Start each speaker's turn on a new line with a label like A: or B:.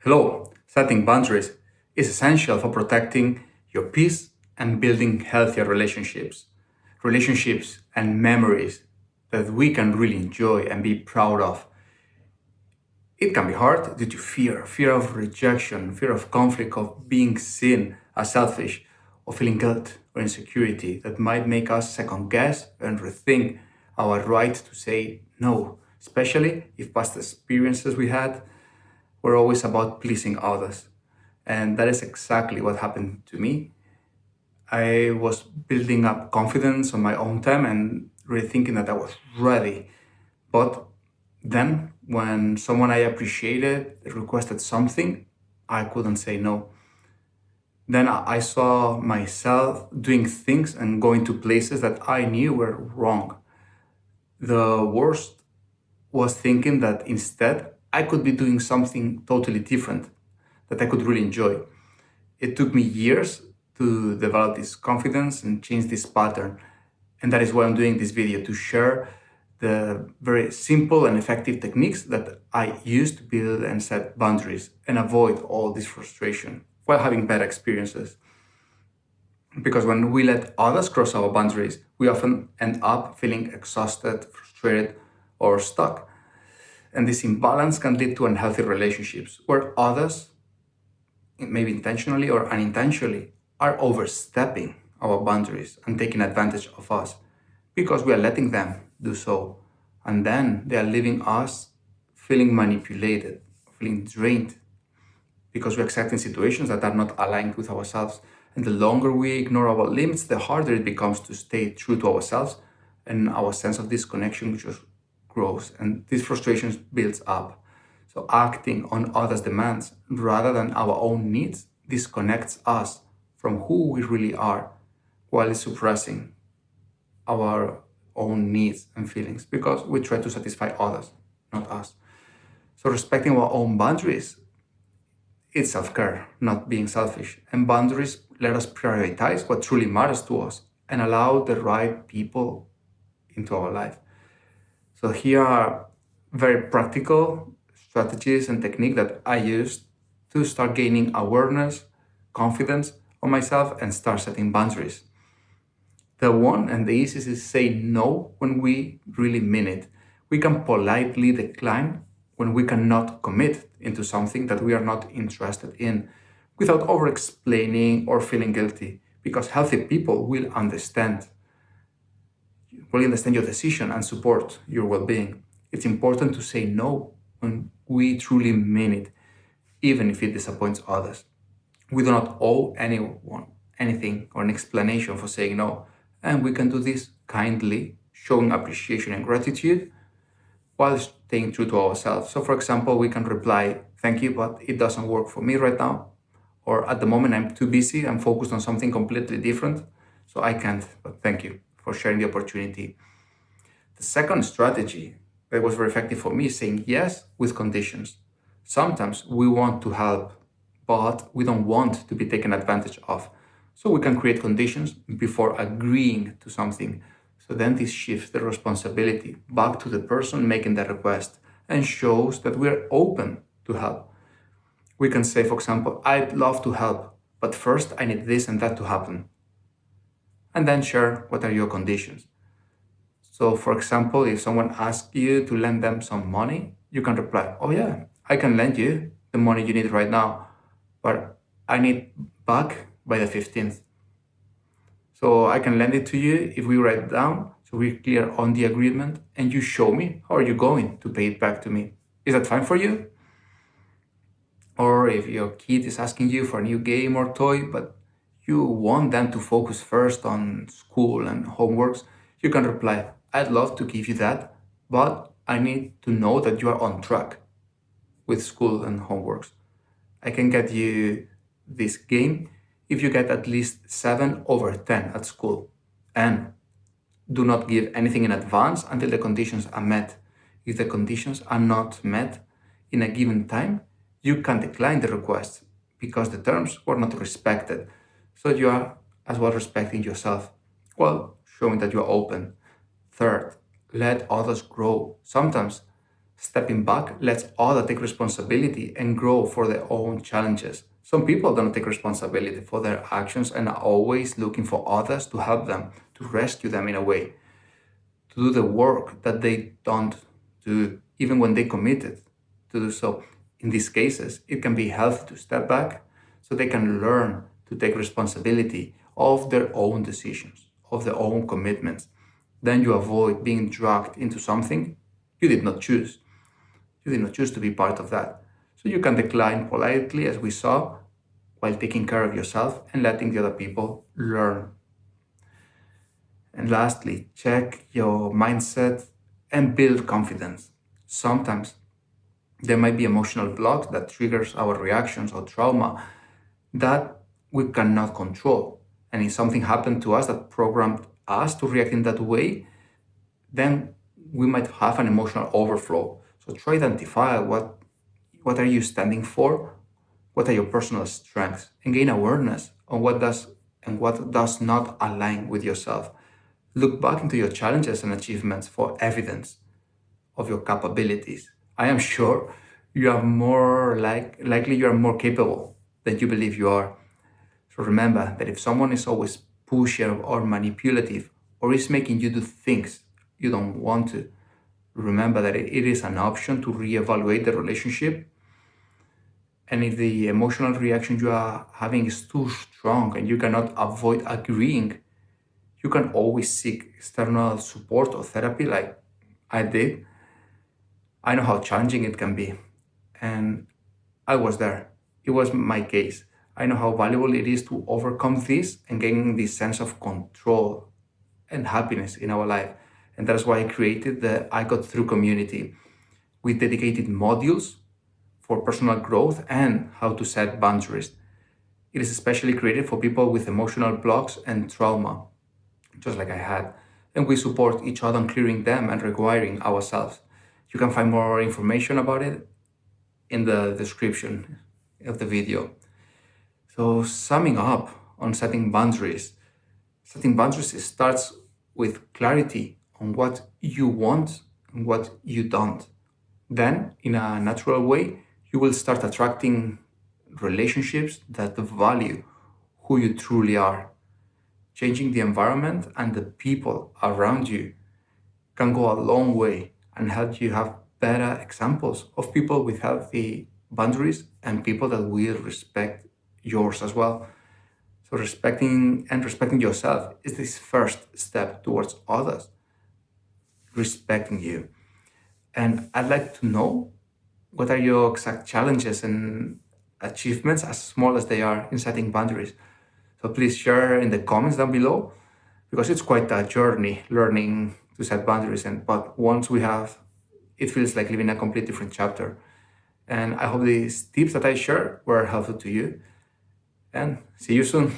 A: Hello, setting boundaries is essential for protecting your peace and building healthier relationships and memories that we can really enjoy and be proud of. It can be hard due to fear of rejection, fear of conflict, of being seen as selfish, or feeling guilt or insecurity that might make us second guess and rethink our right to say no, especially if past experiences we had were always about pleasing others. And that is exactly what happened to me. I was building up confidence on my own time and really thinking that I was ready. But then, when someone I appreciated requested something, I couldn't say no. Then I saw myself doing things and going to places that I knew were wrong. The worst was thinking that instead I could be doing something totally different that I could really enjoy. It took me years to develop this confidence and change this pattern. And that is why I'm doing this video to share the very simple and effective techniques that I use to build and set boundaries and avoid all this frustration while having bad experiences. Because when we let others cross our boundaries, we often end up feeling exhausted, frustrated, or stuck. And this imbalance can lead to unhealthy relationships where others, maybe intentionally or unintentionally, are overstepping our boundaries and taking advantage of us because we are letting them do so. And then they are leaving us feeling manipulated, feeling drained because we're accepting situations that are not aligned with ourselves. And the longer we ignore our limits, the harder it becomes to stay true to ourselves, and our sense of disconnection just grows and this frustration builds up. So acting on others' demands rather than our own needs disconnects us from who we really are while suppressing our own needs and feelings because we try to satisfy others, not us. So respecting our own boundaries, it's self-care, not being selfish. And boundaries let us prioritize what truly matters to us and allow the right people into our life. So here are very practical strategies and technique that I use to start gaining awareness, confidence on myself and start setting boundaries. The one and the easiest is say no when we really mean it. We can politely decline when we cannot commit into something that we are not interested in without over explaining or feeling guilty because healthy people will understand your decision and support your well-being. It's important to say no when we truly mean it, even if it disappoints others. We do not owe anyone anything or an explanation for saying no, and we can do this kindly, showing appreciation and gratitude while staying true to ourselves. So, for example, we can reply, "Thank you, but it doesn't work for me right now." Or, "At the moment, I'm too busy, I'm focused on something completely different, so I can't, but thank you for sharing the opportunity." The second strategy that was very effective for me is saying yes with conditions. Sometimes we want to help, but we don't want to be taken advantage of. So we can create conditions before agreeing to something. So then this shifts the responsibility back to the person making the request and shows that we're open to help. We can say, for example, "I'd love to help, but first I need this and that to happen." And then share what are your conditions. So, for example, if someone asks you to lend them some money, you can reply, "Oh, yeah, I can lend you the money you need right now, but I need back by the 15th. So, I can lend it to you if we write it down, so we're clear on the agreement, and you show me how are you going to pay it back to me. Is that fine for you?" Or if your kid is asking you for a new game or toy, but you want them to focus first on school and homeworks, you can reply, "I'd love to give you that, but I need to know that you are on track with school and homeworks. I can get you this game if you get at least 7 over 10 at school. And do not give anything in advance until the conditions are met. If the conditions are not met in a given time, you can decline the request because the terms were not respected. So you are as well respecting yourself while showing that you are open. Third, let others grow. Sometimes Stepping back lets others take responsibility and grow for their own challenges. Some people don't take responsibility for their actions and are always looking for others to help them, to rescue them in a way, to do the work that they don't do, even when they committed to do so. In these cases, it can be healthy to step back so they can learn to take responsibility of their own decisions, of their own commitments. Then you avoid being dragged into something you did not choose. You did not choose to be part of that. So you can decline politely, as we saw, while taking care of yourself and letting the other people learn. And lastly, check your mindset and build confidence. Sometimes there might be emotional blocks that triggers our reactions or trauma that we cannot control. And if something happened to us that programmed us to react in that way, then we might have an emotional overflow. So try to identify what are you standing for, what are your personal strengths, and gain awareness on what does not align with yourself. Look back into your challenges and achievements for evidence of your capabilities. I am sure you are likely you are more capable than you believe you are. So remember that if someone is always pushy or manipulative or is making you do things you don't want to, remember that it is an option to reevaluate the relationship. And if the emotional reaction you are having is too strong and you cannot avoid agreeing, you can always seek external support or therapy like I did. I know how challenging it can be. And I was there. It was my case. I know how valuable it is to overcome this and gain this sense of control and happiness in our life. And that's why I created the I Got Through community with dedicated modules for personal growth and how to set boundaries. It is especially created for people with emotional blocks and trauma, just like I had. And we support each other on clearing them and requiring ourselves. You can find more information about it in the description of the video. So, summing up on setting boundaries starts with clarity on what you want and what you don't. Then, in a natural way, you will start attracting relationships that value who you truly are. Changing the environment and the people around you can go a long way and help you have better examples of people with healthy boundaries and people that will respect yours as well. So respecting yourself is this first step towards others respecting you. And I'd like to know what are your exact challenges and achievements, as small as they are, in setting boundaries. So please share in the comments down below because it's quite a journey learning to set boundaries. And but once we have, it feels like living a complete different chapter. And I hope these tips that I share were helpful to you. And see you soon.